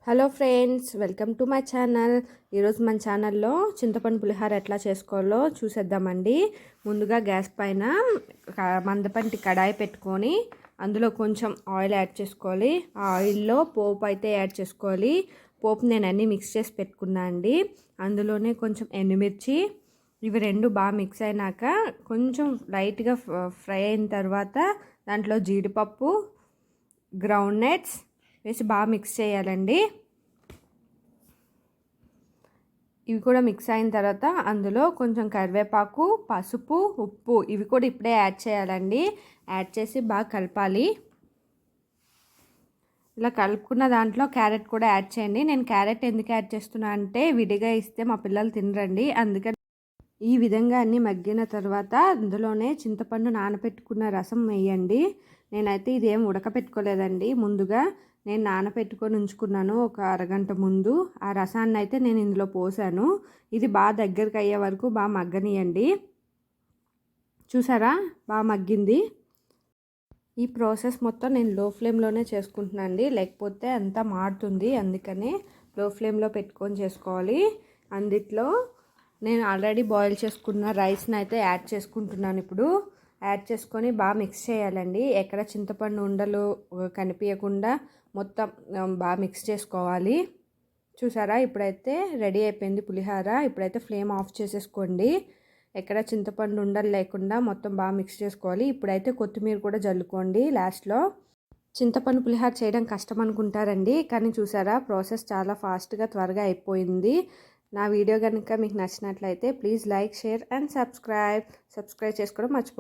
Hello friends, welcome to my channel. ఈరోజు మన ఛానల్లో చింతపండు పులిహోర ఎట్లా చేసుకోవాలో చూసేద్దామండి. ముందుగా గ్యాస్ పైన మందపంటి కడాయి పెట్టుకొని అందులో కొంచెం ఆయిల్ యాడ్ చేసుకోవాలి. ఆ ఆయిల్లో పోపు అయితే యాడ్ చేసుకోవాలి. పోపు నేను అన్నీ మిక్స్ చేసి పెట్టుకున్నా అండి. అందులోనే కొంచెం ఎండుమిర్చి, ఇవి రెండు బాగా మిక్స్ అయినాక కొంచెం లైట్గా ఫ్రై అయిన తర్వాత దాంట్లో జీడిపప్పు, గ్రౌండ్ నట్స్ వేసి బాగా మిక్స్ చేయాలండి. ఇవి కూడా మిక్స్ అయిన తర్వాత అందులో కొంచెం కరివేపాకు, పసుపు, ఉప్పు ఇవి కూడా ఇప్పుడే యాడ్ చేయాలండి. యాడ్ చేసి బాగా కలపాలి. ఇలా కలుపుకున్న దాంట్లో క్యారెట్ కూడా యాడ్ చేయండి. నేను క్యారెట్ ఎందుకు యాడ్ చేస్తున్నా అంటే విడిగా ఇస్తే మా పిల్లలు తినరండి, అందుకని ఈ విధంగా అన్నీ మగ్గిన తర్వాత అందులోనే చింతపండు నానబెట్టుకున్న రసం వేయండి. నేనైతే ఇదేం ఉడకపెట్టుకోలేదండి, ముందుగా నేను నానబెట్టుకొని ఉంచుకున్నాను ఒక అరగంట ముందు. ఆ రసాన్ని అయితే నేను ఇందులో పోసాను. ఇది బాగా దగ్గరికి అయ్యే వరకు బాగా మగ్గనియండి. చూసారా, బాగా మగ్గింది. ఈ ప్రాసెస్ మొత్తం నేను లో ఫ్లేమ్లోనే చేసుకుంటున్నాను అండి, లేకపోతే అంతా మాడుతుంది. అందుకనే లో ఫ్లేమ్లో పెట్టుకొని చేసుకోవాలి. అందుట్లో నేను ఆల్రెడీ బాయిల్ చేసుకున్న రైస్ని అయితే యాడ్ చేసుకుంటున్నాను. ఇప్పుడు యాడ్ చేసుకొని బాగా మిక్స్ చేయాలండి. ఎక్కడ చింతపండు ఉండలు కనిపించకుండా మొత్తం బాగా మిక్స్ చేసుకోవాలి. చూసారా, ఇప్పుడైతే రెడీ అయిపోయింది పులిహోర. ఇప్పుడైతే ఫ్లేమ్ ఆఫ్ చేసేసుకోండి. ఎక్కడ చింతపండు ఉండలు లేకుండా మొత్తం బాగా మిక్స్ చేసుకోవాలి. ఇప్పుడైతే కొత్తిమీర కూడా జల్లుకోండి లాస్ట్లో. చింతపండు పులిహోర చేయడం కష్టం అనుకుంటారండి, కానీ చూసారా ప్రాసెస్ చాలా ఫాస్ట్గా త్వరగా అయిపోయింది. నా వీడియో కనుక మీకు నచ్చినట్లయితే please like, share and subscribe చేసుకోవడం మర్చిపోకండి.